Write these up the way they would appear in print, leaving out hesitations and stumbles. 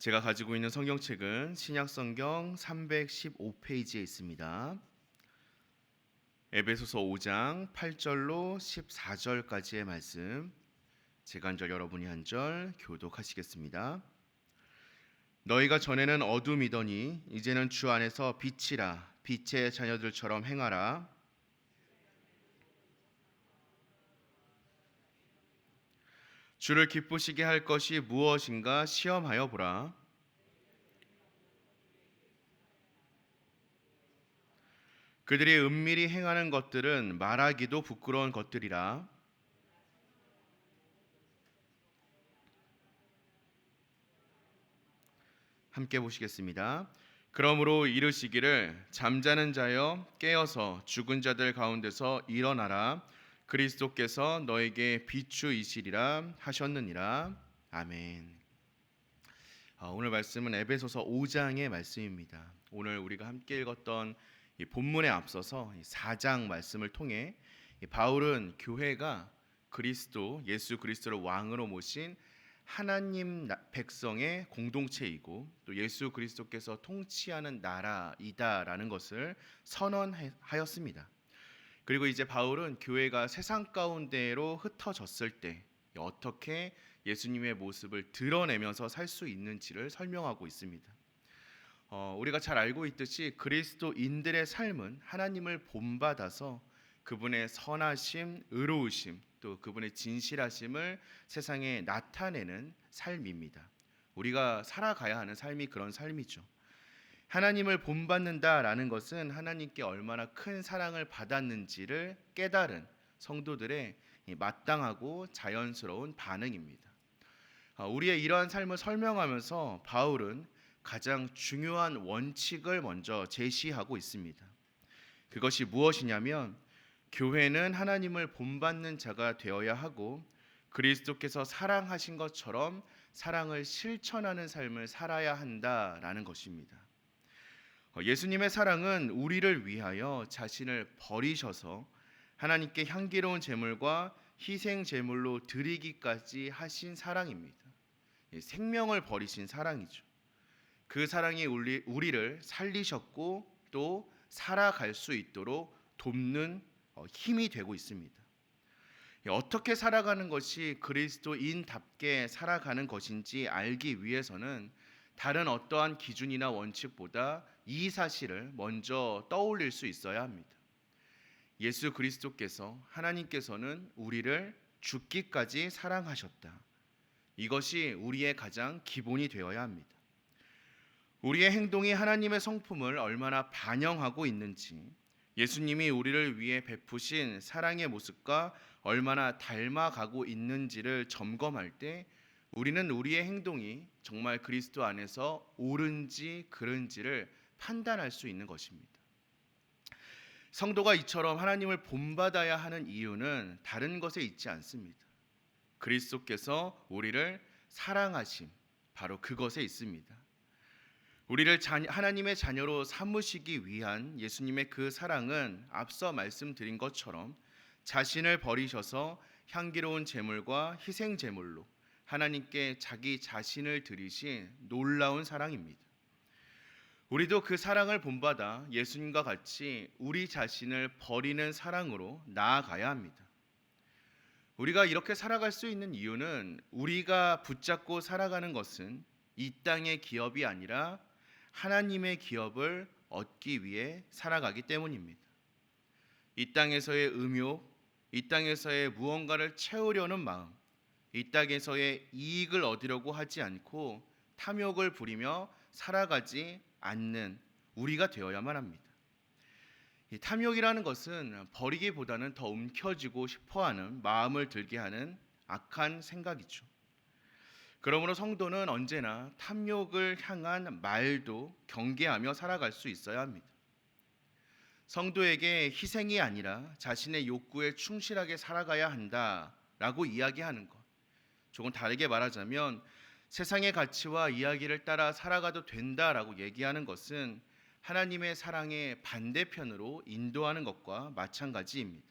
제가 가지고 있는 성경책은 신약성경 315페이지에 있습니다. 에베소서 5장 8절로 14절까지의 말씀, 제가 한 절 여러분이 한 절 교독하시겠습니다. 너희가 전에는 어둠이더니 이제는 주 안에서 빛이라. 빛의 자녀들처럼 행하라. 주를 기쁘시게 할 것이 무엇인가 시험하여 보라. 그들이 은밀히 행하는 것들은 말하기도 부끄러운 것들이라. 함께 보시겠습니다. 그러므로 이르시기를 잠자는 자여 깨어서 죽은 자들 가운데서 일어나라. 그리스도께서 너에게 비추이시리라 하셨느니라. 아멘. 오늘 말씀은 에베소서 5장의 말씀입니다. 오늘 우리가 함께 읽었던 이 본문에 앞서서 4장 말씀을 통해 바울은 교회가 그리스도 예수 그리스도를 왕으로 모신 하나님 백성의 공동체이고 또 예수 그리스도께서 통치하는 나라이다라는 것을 선언하였습니다. 그리고 이제 바울은 교회가 세상 가운데로 흩어졌을 때 어떻게 예수님의 모습을 드러내면서 살 수 있는지를 설명하고 있습니다. 우리가 잘 알고 있듯이 그리스도인들의 삶은 하나님을 본받아서 그분의 선하심, 의로우심, 또 그분의 진실하심을 세상에 나타내는 삶입니다. 우리가 살아가야 하는 삶이 그런 삶이죠. 하나님을 본받는다라는 것은 하나님께 얼마나 큰 사랑을 받았는지를 깨달은 성도들의 마땅하고 자연스러운 반응입니다. 우리의 이러한 삶을 설명하면서 바울은 가장 중요한 원칙을 먼저 제시하고 있습니다. 그것이 무엇이냐면 교회는 하나님을 본받는 자가 되어야 하고 그리스도께서 사랑하신 것처럼 사랑을 실천하는 삶을 살아야 한다라는 것입니다. 예수님의 사랑은 우리를 위하여 자신을 버리셔서 하나님께 향기로운 제물과 희생 제물로 드리기까지 하신 사랑입니다. 생명을 버리신 사랑이죠. 그 사랑이 우리를 살리셨고 또 살아갈 수 있도록 돕는 힘이 되고 있습니다. 어떻게 살아가는 것이 그리스도인답게 살아가는 것인지 알기 위해서는 다른 어떠한 기준이나 원칙보다 이 사실을 먼저 떠올릴 수 있어야 합니다. 예수 그리스도께서 하나님께서는 우리를 죽기까지 사랑하셨다. 이것이 우리의 가장 기본이 되어야 합니다. 우리의 행동이 하나님의 성품을 얼마나 반영하고 있는지, 예수님이 우리를 위해 베푸신 사랑의 모습과 얼마나 닮아가고 있는지를 점검할 때 우리는 우리의 행동이 정말 그리스도 안에서 옳은지 그른지를 판단할 수 있는 것입니다. 성도가 이처럼 하나님을 본받아야 하는 이유는 다른 것에 있지 않습니다. 그리스도께서 우리를 사랑하심, 바로 그것에 있습니다. 우리를 하나님의 자녀로 삼으시기 위한 예수님의 그 사랑은 앞서 말씀드린 것처럼 자신을 버리셔서 향기로운 제물과 희생 제물로 하나님께 자기 자신을 드리신 놀라운 사랑입니다. 우리도 그 사랑을 본받아 예수님과 같이 우리 자신을 버리는 사랑으로 나아가야 합니다. 우리가 이렇게 살아갈 수 있는 이유는 우리가 붙잡고 살아가는 것은 이 땅의 기업이 아니라 하나님의 기업을 얻기 위해 살아가기 때문입니다. 이 땅에서의 음욕, 이 땅에서의 무언가를 채우려는 마음, 이 땅에서의 이익을 얻으려고 하지 않고 탐욕을 부리며 살아가지 않는 우리가 되어야만 합니다. 이 탐욕이라는 것은 버리기보다는 더 움켜쥐고 싶어하는 마음을 들게 하는 악한 생각이죠. 그러므로 성도는 언제나 탐욕을 향한 말도 경계하며 살아갈 수 있어야 합니다. 성도에게 희생이 아니라 자신의 욕구에 충실하게 살아가야 한다라고 이야기하는 것, 조금 다르게 말하자면 세상의 가치와 이야기를 따라 살아가도 된다라고 얘기하는 것은 하나님의 사랑의 반대편으로 인도하는 것과 마찬가지입니다.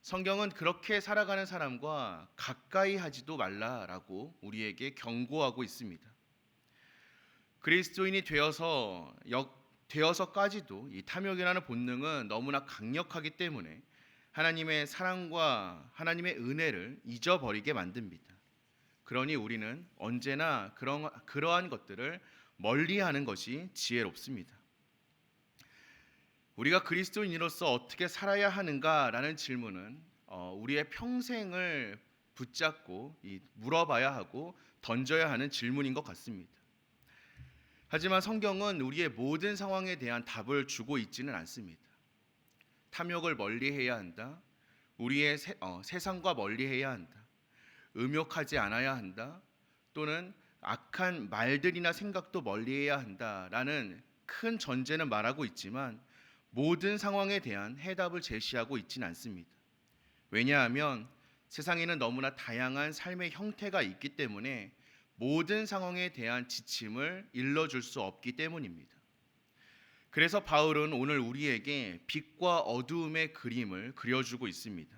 성경은 그렇게 살아가는 사람과 가까이 하지도 말라라고 우리에게 경고하고 있습니다. 그리스도인이 되어서까지도 이 탐욕이라는 본능은 너무나 강력하기 때문에 하나님의 사랑과 하나님의 은혜를 잊어버리게 만듭니다. 그러니 우리는 언제나 그러한 것들을 멀리하는 것이 지혜롭습니다. 우리가 그리스도인으로서 어떻게 살아야 하는가라는 질문은 우리의 평생을 붙잡고 물어봐야 하고 던져야 하는 질문인 것 같습니다. 하지만 성경은 우리의 모든 상황에 대한 답을 주고 있지는 않습니다. 탐욕을 멀리해야 한다. 우리의 세상과 멀리해야 한다. 음욕하지 않아야 한다. 또는 악한 말들이나 생각도 멀리해야 한다라는 큰 전제는 말하고 있지만 모든 상황에 대한 해답을 제시하고 있지는 않습니다. 왜냐하면 세상에는 너무나 다양한 삶의 형태가 있기 때문에 모든 상황에 대한 지침을 일러줄 수 없기 때문입니다. 그래서 바울은 오늘 우리에게 빛과 어두움의 그림을 그려주고 있습니다.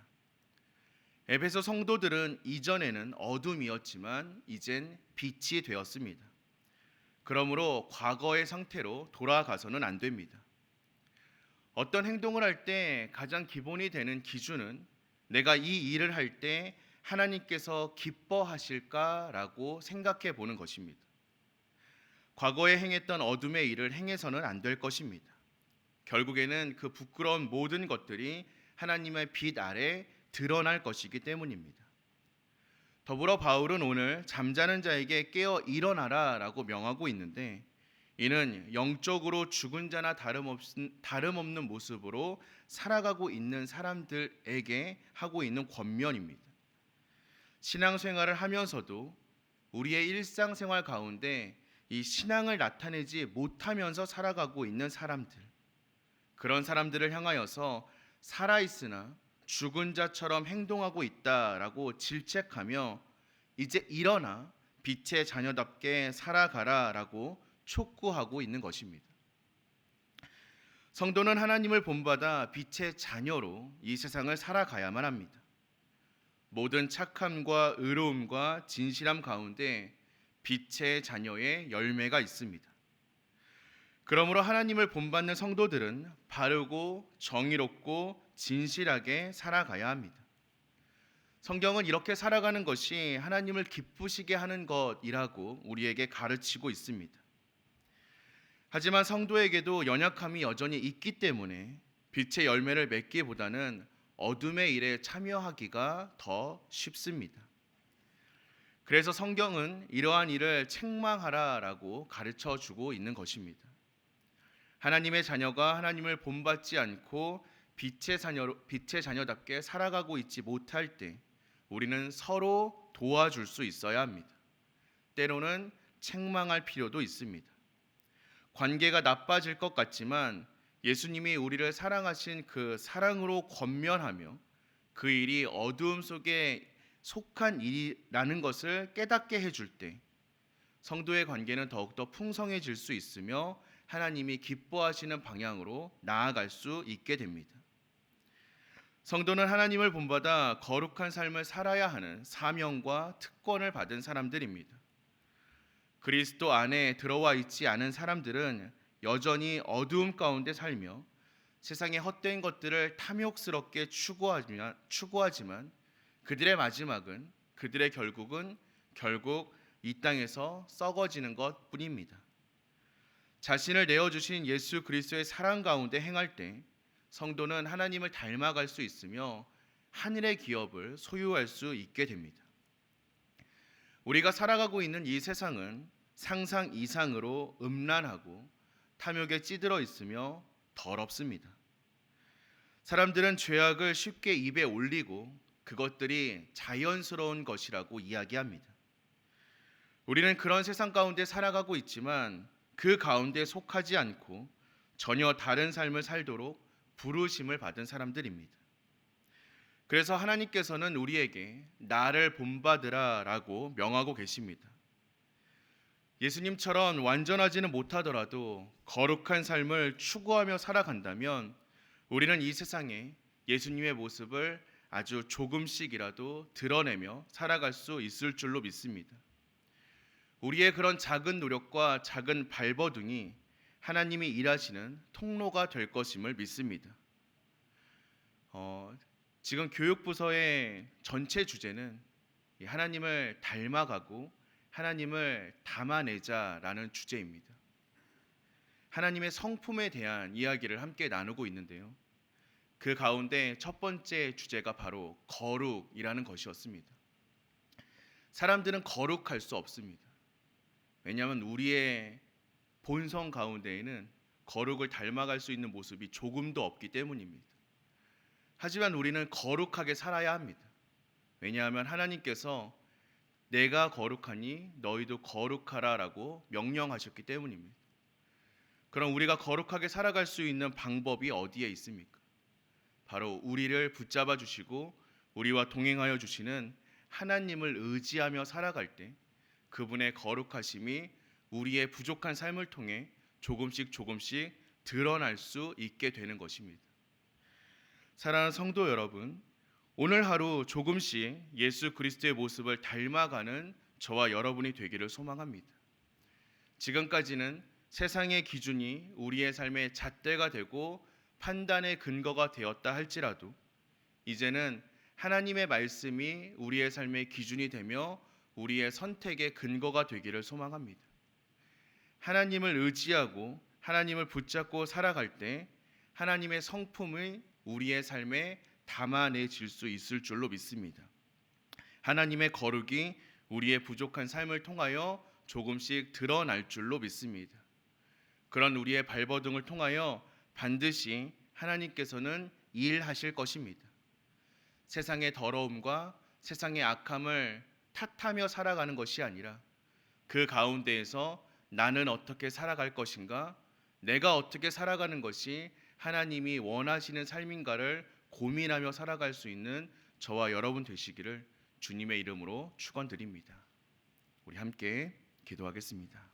에베소 성도들은 이전에는 어둠이었지만 이젠 빛이 되었습니다. 그러므로 과거의 상태로 돌아가서는 안 됩니다. 어떤 행동을 할 때 가장 기본이 되는 기준은 내가 이 일을 할 때 하나님께서 기뻐하실까라고 생각해 보는 것입니다. 과거에 행했던 어둠의 일을 행해서는 안 될 것입니다. 결국에는 그 부끄러운 모든 것들이 하나님의 빛 아래 드러날 것이기 때문입니다. 더불어 바울은 오늘 잠자는 자에게 깨어 일어나라라고 명하고 있는데 이는 영적으로 죽은 자나 다름없는 모습으로 살아가고 있는 사람들에게 하고 있는 권면입니다. 신앙생활을 하면서도 우리의 일상생활 가운데 이 신앙을 나타내지 못하면서 살아가고 있는 사람들, 그런 사람들을 향하여서 살아있으나 죽은 자처럼 행동하고 있다라고 질책하며 이제 일어나 빛의 자녀답게 살아가라라고 촉구하고 있는 것입니다. 성도는 하나님을 본받아 빛의 자녀로 이 세상을 살아가야만 합니다. 모든 착함과 의로움과 진실함 가운데 빛의 자녀의 열매가 있습니다. 그러므로 하나님을 본받는 성도들은 바르고 정의롭고 진실하게 살아가야 합니다. 성경은 이렇게 살아가는 것이 하나님을 기쁘시게 하는 것이라고 우리에게 가르치고 있습니다. 하지만 성도에게도 연약함이 여전히 있기 때문에 빛의 열매를 맺기보다는 어둠의 일에 참여하기가 더 쉽습니다. 그래서 성경은 이러한 일을 책망하라라고 가르쳐 주고 있는 것입니다. 하나님의 자녀가 하나님을 본받지 않고 빛의 자녀답게 살아가고 있지 못할 때 우리는 서로 도와줄 수 있어야 합니다. 때로는 책망할 필요도 있습니다. 관계가 나빠질 것 같지만 예수님이 우리를 사랑하신 그 사랑으로 권면하며 그 일이 어두움 속에 속한 일이라는 것을 깨닫게 해줄 때 성도의 관계는 더욱더 풍성해질 수 있으며 하나님이 기뻐하시는 방향으로 나아갈 수 있게 됩니다. 성도는 하나님을 본받아 거룩한 삶을 살아야 하는 사명과 특권을 받은 사람들입니다. 그리스도 안에 들어와 있지 않은 사람들은 여전히 어두움 가운데 살며 세상의 헛된 것들을 탐욕스럽게 추구하지만 그들의 마지막은 그들의 결국 이 땅에서 썩어지는 것뿐입니다. 자신을 내어주신 예수 그리스도의 사랑 가운데 행할 때 성도는 하나님을 닮아갈 수 있으며 하늘의 기업을 소유할 수 있게 됩니다. 우리가 살아가고 있는 이 세상은 상상 이상으로 음란하고 탐욕에 찌들어 있으며 더럽습니다. 사람들은 죄악을 쉽게 입에 올리고 그것들이 자연스러운 것이라고 이야기합니다. 우리는 그런 세상 가운데 살아가고 있지만 그 가운데 속하지 않고 전혀 다른 삶을 살도록 부르심을 받은 사람들입니다. 그래서 하나님께서는 우리에게 나를 본받으라라고 명하고 계십니다. 예수님처럼 완전하지는 못하더라도 거룩한 삶을 추구하며 살아간다면 우리는 이 세상에 예수님의 모습을 아주 조금씩이라도 드러내며 살아갈 수 있을 줄로 믿습니다. 우리의 그런 작은 노력과 작은 발버둥이 하나님이 일하시는 통로가 될 것임을 믿습니다. 지금 교육부서의 전체 주제는 하나님을 닮아가고 하나님을 담아내자라는 주제입니다. 하나님의 성품에 대한 이야기를 함께 나누고 있는데요. 그 가운데 첫 번째 주제가 바로 거룩이라는 것이었습니다. 사람들은 거룩할 수 없습니다. 왜냐하면 우리의 본성 가운데에는 거룩을 닮아갈 수 있는 모습이 조금도 없기 때문입니다. 하지만 우리는 거룩하게 살아야 합니다. 왜냐하면 하나님께서 내가 거룩하니 너희도 거룩하라라고 명령하셨기 때문입니다. 그럼 우리가 거룩하게 살아갈 수 있는 방법이 어디에 있습니까? 바로 우리를 붙잡아 주시고 우리와 동행하여 주시는 하나님을 의지하며 살아갈 때 그분의 거룩하심이 우리의 부족한 삶을 통해 조금씩 드러날 수 있게 되는 것입니다. 사랑하는 성도 여러분, 오늘 하루 조금씩 예수 그리스도의 모습을 닮아가는 저와 여러분이 되기를 소망합니다. 지금까지는 세상의 기준이 우리의 삶의 잣대가 되고 판단의 근거가 되었다 할지라도 이제는 하나님의 말씀이 우리의 삶의 기준이 되며 우리의 선택의 근거가 되기를 소망합니다. 하나님을 의지하고 하나님을 붙잡고 살아갈 때 하나님의 성품을 우리의 삶에 담아내질 수 있을 줄로 믿습니다. 하나님의 거룩이 우리의 부족한 삶을 통하여 조금씩 드러날 줄로 믿습니다. 그런 우리의 발버둥을 통하여 반드시 하나님께서는 일하실 것입니다. 세상의 더러움과 세상의 악함을 탓하며 살아가는 것이 아니라 그 가운데에서 나는 어떻게 살아갈 것인가, 내가 어떻게 살아가는 것이 하나님이 원하시는 삶인가를 고민하며 살아갈 수 있는 저와 여러분 되시기를 주님의 이름으로 축원드립니다. 우리 함께 기도하겠습니다.